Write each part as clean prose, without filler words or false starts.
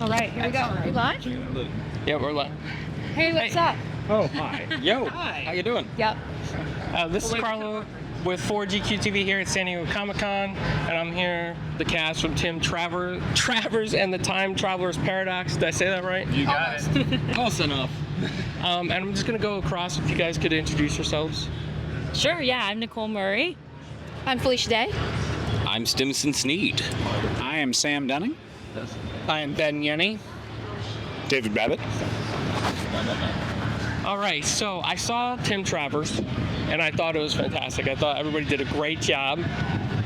All right, here we go. Are we live? Yeah, we're live. Hey, what's up? Oh, hi. Yo. Hi. How you doing? Yep. This is Carlo with 4GQ here at San Diego Comic-Con, and I'm here, the cast from Travers and the Time Traveler's Paradox. Did I say that right? You got it. Close enough. And I'm just going to go across if you guys could introduce yourselves. Sure, yeah, I'm Nicole Murray. I'm Felicia Day. I'm Stimson Snead. I am Sam Dunning. I am Ben Yennie. David Babbitt. All right, so I saw Tim Travers, and I thought it was fantastic. I thought everybody did a great job.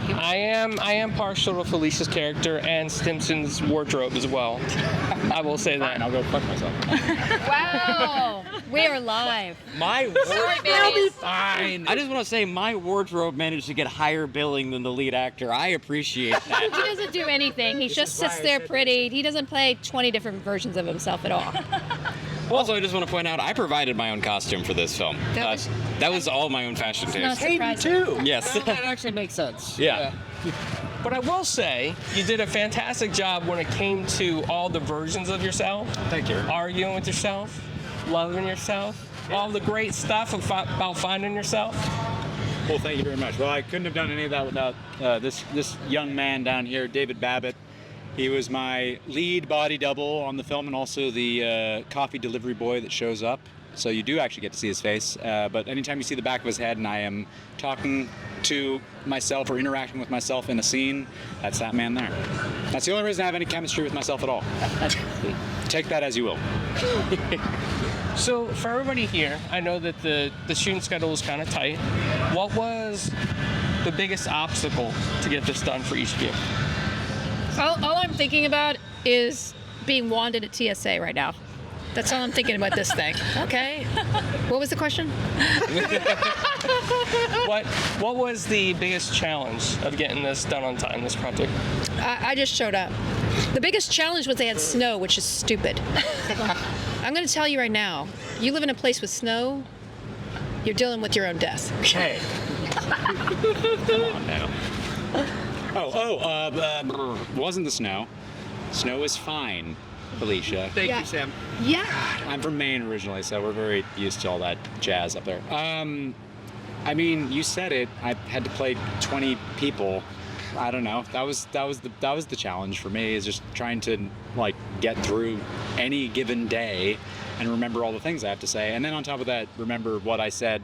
I am partial to Felicia's character and Stimson's wardrobe as well. I will say that. Fine, I'll go fuck myself. Wow. We are live. My Sorry, babies. fine. I just want to say my wardrobe managed to get higher billing than the lead actor. I appreciate He that. doesn't do anything. He just sits there pretty. He doesn't play 20 different versions of himself at all. Also, I just want to point out I provided my own costume for this film. That was all my own fashion Not taste. surprising. Yes. That actually makes sense. Yeah. But I will say, you did a fantastic job when it came to all the versions of yourself. Thank you. Arguing with yourself, loving yourself, all the great stuff about finding yourself. Well, thank you very much. Well, I couldn't have done any of that without this young man down here, David Babbitt. He was my lead body double on the film and also the coffee delivery boy that shows up. So you do actually get to see his face. But anytime you see the back of his head and I am talking to myself or interacting with myself in a scene, that's that man there. That's the only reason I have any chemistry with myself at all. Take that as you will. So for everybody here, I know that the shooting schedule is kind of tight. What was the biggest obstacle to get this done for each of you? All I'm thinking about is being wanted at TSA right now. That's all I'm thinking about this thing. Okay. What was the question? What was the biggest challenge of getting this done on time, this project? I just showed up. The biggest challenge was they had snow, which is stupid. I'm going to tell you right now, you live in a place with snow, you're dealing with your own death. Hey. Come on now. Wasn't the snow. Snow is fine, Felicia. Thank Yeah. you, Sam. Yeah. I'm from Maine originally, so we're very used to all that jazz up there. I mean, you said it. I had to play 20 people. I don't know. That was the challenge for me, is just trying to get through any given day and remember all the things I have to say, and then on top of that, remember what I said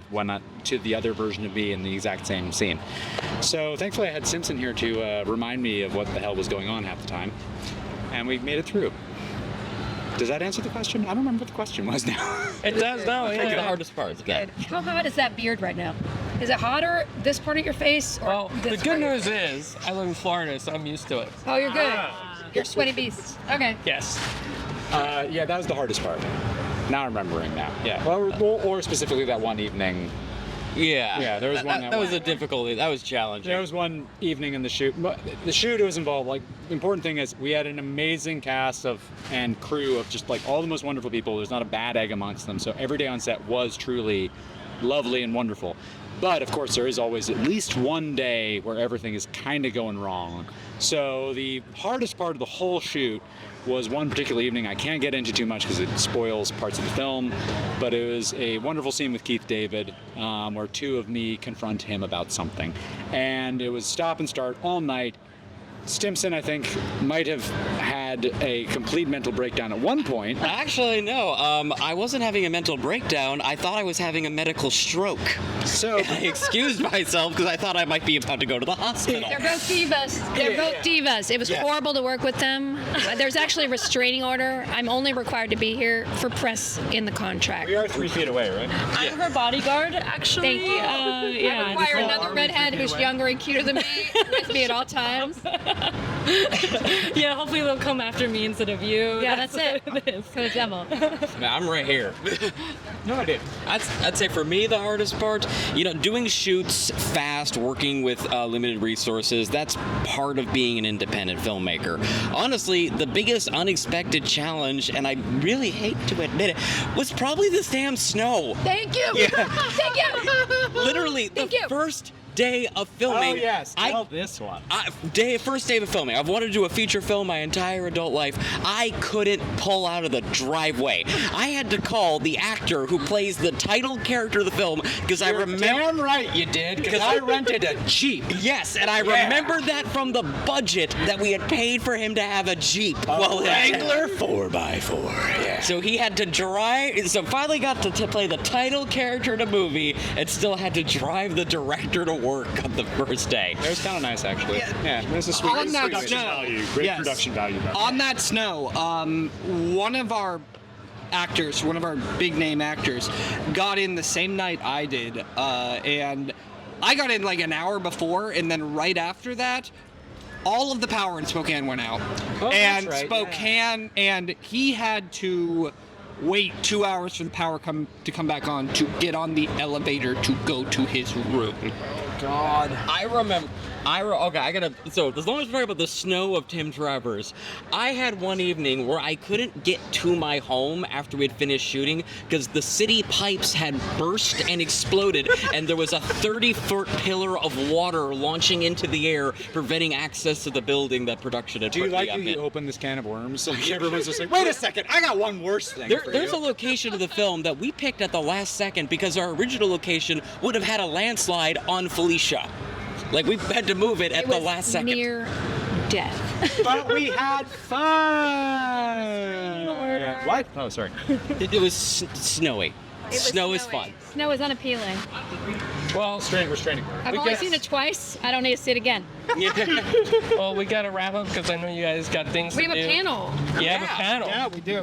to the other version of me in the exact same scene. So thankfully, I had Stimson here to remind me of what the hell was going on half the time, and we made it through. Does that answer the question? I don't remember what the question was now. It does now, I think the yeah. hardest part. Okay. How hot is that beard right now? Is it hotter this part of your face? Or Well, the this good part? news is I live in Florida, so I'm used to it. Oh, you're good. You're a sweaty beast. Okay. Yes. Yeah, that was the hardest part. Now I'm remembering now. Yeah. Or specifically that one evening. Yeah. Yeah, there was one That was a difficulty. That was challenging. There was one evening in the shoot. The shoot was involved. The important thing is we had an amazing cast and crew of just all the most wonderful people. There's not a bad egg amongst them. So every day on set was truly lovely and wonderful. But of course, there is always at least one day where everything is kind of going wrong. So the hardest part of the whole shoot was one particular evening. I can't get into too much because it spoils parts of the film, but it was a wonderful scene with Keith David where two of me confront him about something. And it was stop and start all night. Stimson, I think, might have had a complete mental breakdown at one point. Actually, no. I wasn't having a mental breakdown. I thought I was having a medical stroke. So I excused myself because I thought I might be about to go to the hospital. They're both divas. They're both divas. It was horrible to work with them. There's actually a restraining order. I'm only required to be here for press in the contract. we are 3 feet away, right? I'm her bodyguard, actually. Thank you. Yeah. I require another redhead who's younger and cuter than me with me at all times. Yeah, hopefully they'll come after me instead of you. Yeah, that's it. what it is. For the demo. I'm right here. No, I did. I'd say for me the hardest part, doing shoots fast, working with limited resources, that's part of being an independent filmmaker. Honestly, the biggest unexpected challenge, and I really hate to admit it, was probably the damn snow. Thank you. Yeah. Thank you. Literally, Thank the you. first day of filming. Oh yes, I this one. First day of filming. I've wanted to do a feature film my entire adult life. I couldn't pull out of the driveway. I had to call the actor who plays the title character of the film because I remember. Damn right you did, because I rented a Jeep. Yes, and I remember that from the budget that we had paid for him to have a Jeep. Wrangler 4x4. Yeah. So he had to drive. So finally got to play the title character in a movie, and still had to drive the director to work on the first day. It was kind of nice, actually. Yeah, it was a sweet. On that production snow. value. Great Yes. production value. On that snow, one of our actors, one of our big name actors, got in the same night I did, and I got in like an hour before, and then right after that, all of the power in Spokane went out. And right, Spokane, and he had to wait 2 hours for the power to come back on to get on the elevator to go to his room. God. I remember. Okay, I gotta. So, as long as we're talking about the snow of Tim Travers, I had one evening where I couldn't get to my home after we had finished shooting because the city pipes had burst and exploded, and there was a 30-foot pillar of water launching into the air, preventing access to the building that production had Do you put like me up that you in. opened this can of worms? Like everyone's just like, wait a second, I got one worse thing. for There's you. a location of the film that we picked at the last second because our original location would have had a landslide on Felicia. Like, we had to move it at the last second. Near death. But we had fun. Yeah. What? Oh, sorry. It was snowy. Snow is fun. Snow is unappealing. Well, We're straining. I've only seen it twice. I don't need to see it again. well, we got to wrap up because I know you guys got things We to have do. a panel. You have a panel. Yeah, we do.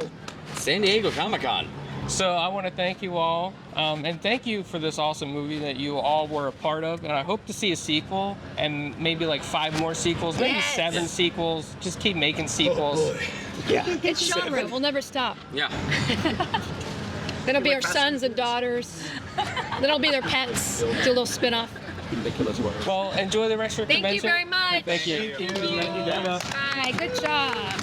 San Diego Comic-Con. So I want to thank you all, and thank you for this awesome movie that you all were a part of. And I hope to see a sequel, and maybe like 5 more sequels, maybe Yes. 7 sequels. Just keep making sequels. It's genre. We'll never stop. Yeah. Then it'll be our sons and daughters. Then it'll be their pets. Do a little spin-off. Well, enjoy the rest of your Thank you convention. very much. Thank you. Bye. Good job.